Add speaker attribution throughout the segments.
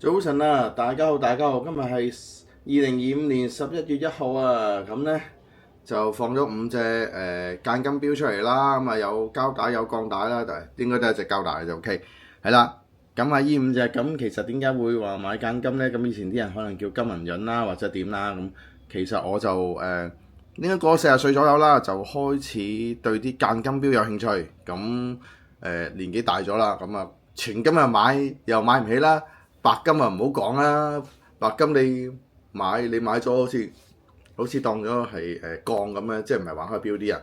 Speaker 1: 早晨啊，大家好，今日係2025年11月1號啊，咁呢，就放咗5隻間金標出嚟啦，咁啊有膠帶有鋼帶啦，但係應該都係一隻膠帶就 OK，係啦。咁啊呢5隻咁其實點解會話買間金呢？咁以前啲人可能叫金銀潤啦，或者點啦，咁其實我就應該過40歲左右啦，就開始對啲間金標有興趣，咁年紀大咗啦，咁啊全金啊買又買唔起啦。白金啊唔好講啦，白金你買咗好似當咗係鋼咁樣，即係唔係玩開標啲人。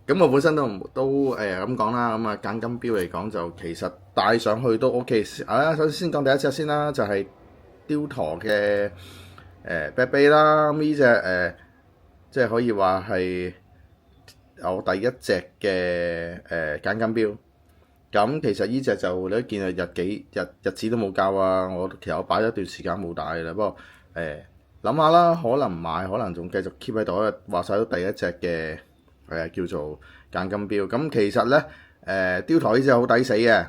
Speaker 1: 咁我本身都咁講啦，咁啊間金標嚟講就其實戴上去都 OK。首先講第一隻先啦，就係雕駝嘅Back Bay 啦。咁呢隻即係可以話係我第一隻嘅間金標。咁其實呢隻就你都見啊，日子都冇夠啊！其實我擺咗一段時間冇戴啦，不過諗下啦，可能買，可能仲繼續 keep 喺度。話晒都第一隻嘅叫做間金標。咁其實咧雕駝呢隻好抵死嘅，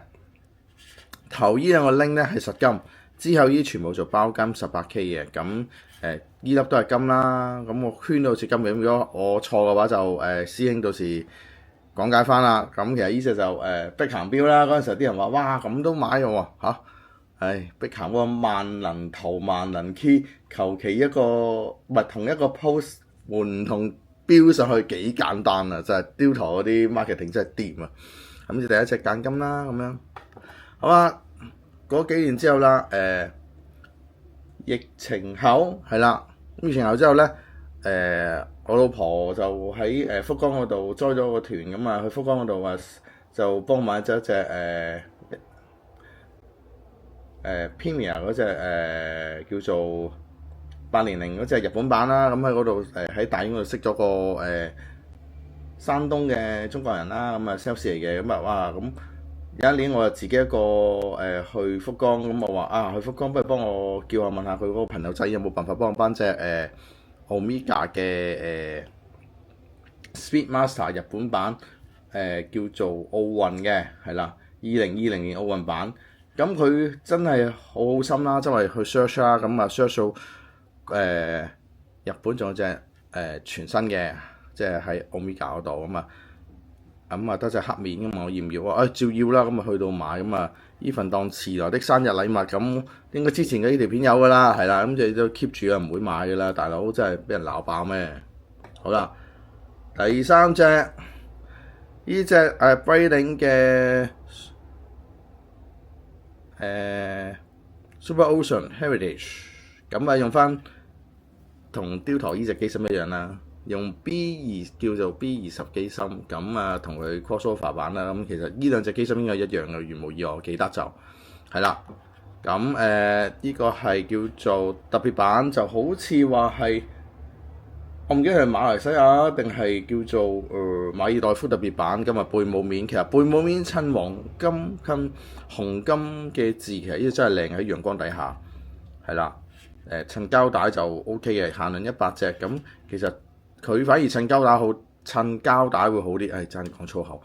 Speaker 1: 頭呢兩個拎咧係實金，之後呢全部做包金 18K 嘅。咁呢粒都係金啦，咁我圈到好似金嘅。如果我錯嘅話就師兄到時講解翻啦。咁其實呢隻就碧咸標啦。嗰陣時候啲人話哇咁都買喎嚇，碧咸嗰個萬能圖萬能 key， 求其一個唔係同一個 post 換唔同標上去幾簡單啊！就係雕駝嗰啲 marketing 真係掂啊！咁就第一隻間金啦，咁樣好啊。嗰幾年之後啦，疫情後係啦，疫情後之後咧，我老婆就喺福岡嗰度 join 咗個團咁啊，去福岡嗰度啊就幫買咗一隻Premier 嗰隻叫做800嗰隻日本版啦。咁喺嗰度喺大英嗰度識咗個山東嘅中國人啦，咁啊 sales 嚟嘅。咁啊哇，咁有一年我就自己一個去福岡，咁我話去福岡不如幫我叫下問下佢嗰個朋友仔有冇辦法幫我搬隻Omega 嘅Speedmaster 日本版叫做奧運嘅，係啦，2020年奧運版。咁佢真係好心啦，周圍去 search 啦，咁啊 search 到日本仲有隻全新嘅，即係喺 Omega 嗰度咁啊得隻黑面咁嘛，我要唔要啊？照要啦，咁啊去到買咁啊，呢份當遲來的生日禮物咁，應該之前嘅呢條片有噶啦，係啦，咁就都 keep 住啊，唔會買噶啦，大佬真係俾人鬧爆咩？好啦，第三隻呢隻Breitling 嘅Super Ocean Heritage， 咁啊用翻同雕駝呢隻機芯一樣啦，用叫做 B20 機芯，咁啊同佢 crossover 版啦。咁其實呢兩隻機芯應該一樣嘅，如無意外我記得就係啦。咁呢個係叫做特別版，就好似話係我唔記得係馬來西亞定係叫做馬爾代夫特別版。今日背帽面，其實背帽面襯黃金跟紅金嘅字，其實呢真係靚喺陽光底下，係啦。襯膠帶就 OK 嘅，限量100隻。咁其實佢反而襯膠帶會好啲。爭啲講粗口，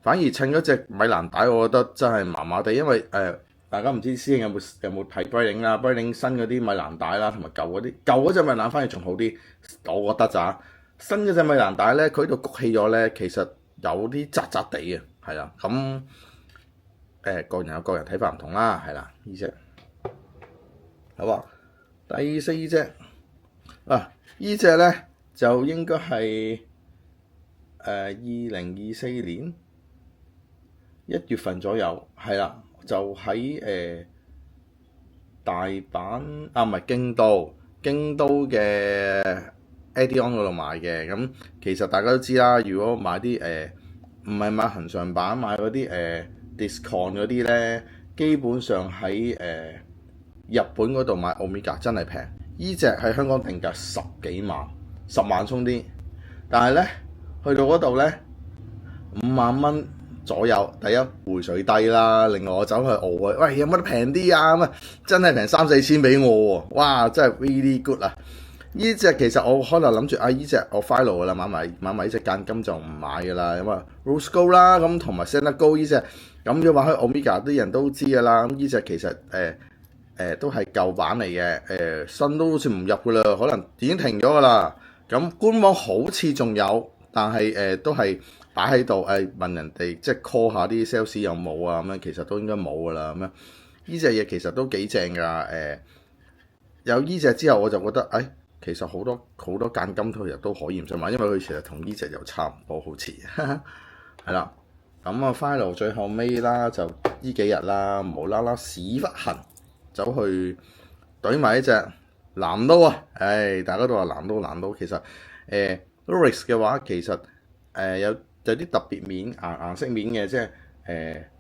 Speaker 1: 反而襯嗰隻米蘭帶，我覺得真係麻麻地，因為大家唔知師兄有冇睇 Breitling 啦，Breitling 新嗰啲米蘭帶啦，同埋舊嗰隻米蘭反而仲好啲，我覺得咋。新嗰隻米蘭帶咧，佢喺度谷氣咗咧，其實有啲扎扎地嘅，係啦。咁個人有個人睇法唔同啦，係啦，呢隻好啊。第四隻呢隻咧就應該係2024年1月份左右，係啦，就喺大阪唔係京都嘅 Adion 嗰度買嘅。咁其實大家都知啦，如果買啲唔係買恆常版，買嗰啲discount 嗰啲咧，基本上喺日本嗰度買 Omega 真係平。呢隻喺香港定價10幾萬，10萬充啲，但係咧去到嗰度咧5萬蚊左右。第一回水低啦，另外我走去傲喂有冇得平啲啊？咁啊真係平3-4千俾我喎，哇真係 really good 啊！呢隻其實我可能諗住呢隻我 follow 噶啦，買埋呢隻間金就唔買噶啦。咁啊 Rose Gold 啦，咁同埋 Senna Gold 呢隻咁嘅話，喺 Omega 啲人都知噶啦。咁呢隻其實都係舊版嚟嘅，新都好似唔入噶啦，可能已經停咗噶啦。咁官網好似仲有，但係都係擺喺度，問人哋即係 call 下啲 sales 有冇啊咁樣，其實都應該冇噶啦咁樣。呢隻嘢其實都幾正㗎，有呢隻之後我就覺得，其實好多間金套又都可以唔使買，因為佢其實同呢隻又差唔多，好似係啦。咁啊，final 最後尾啦，就呢幾日啦，無啦啦屎忽痕走去懟埋一隻藍刀啊！大家都話藍刀，其實Lurex 嘅話其實有啲特別面顏色面嘅，即係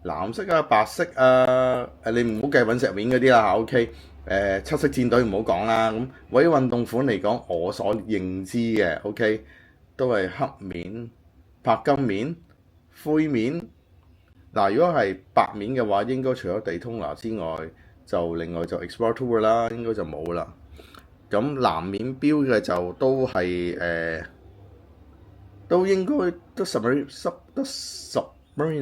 Speaker 1: 藍色啊、白色啊，你唔好計隕石面嗰啲啦 OK。七色戰隊唔好講啦，咁位運動款嚟講，我所認知嘅 OK 都係黑面、白金面、灰面。嗱，如果係白面嘅話，應該除咗地通拿之外，就另外就 Explore Tour 啦，應該就冇啦。咁藍面標嘅就都係都應該得 Submariner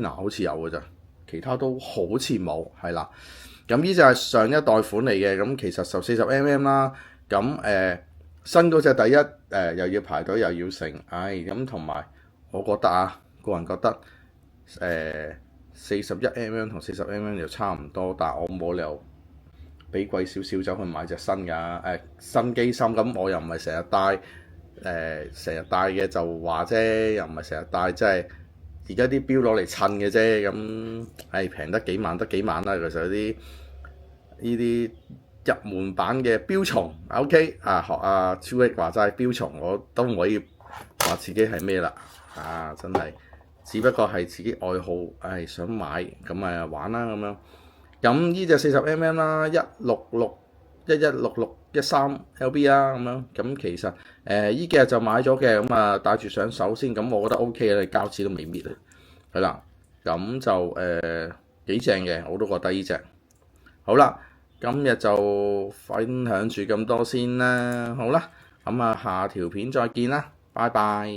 Speaker 1: 好似有嘅咋，其他都好似冇，係啦。咁呢就係上一代款嚟嘅，咁其實就40mm啦。咁新嗰隻第一又要排隊又要成，咁同埋我覺得個人覺得41mm 同40mm 又差唔多，但係我冇理由俾貴少少走去買隻新㗎，新機芯咁我又唔係成日戴，成日戴嘅就話啫，又唔係成日戴，即係而家啲錶攞嚟襯嘅啫，咁平得幾萬得幾萬啦，其實有啲呢啲入門版嘅標蟲 OK 學阿超益話齋標蟲，我都唔可以話自己係咩啦，真係只不過係自己愛好，想買咁玩啦咁樣。咁呢隻40mm啦，166、1166、13LB咁樣。咁其實呢幾日就買咗嘅，咁帶住上手先，咁我覺得 OK 嘅，膠紙都未搣啊，係啦，咁就幾正嘅，我都覺得呢隻。好啦，今日就分享住咁多先啦，好啦，咁下條片再見啦，拜拜。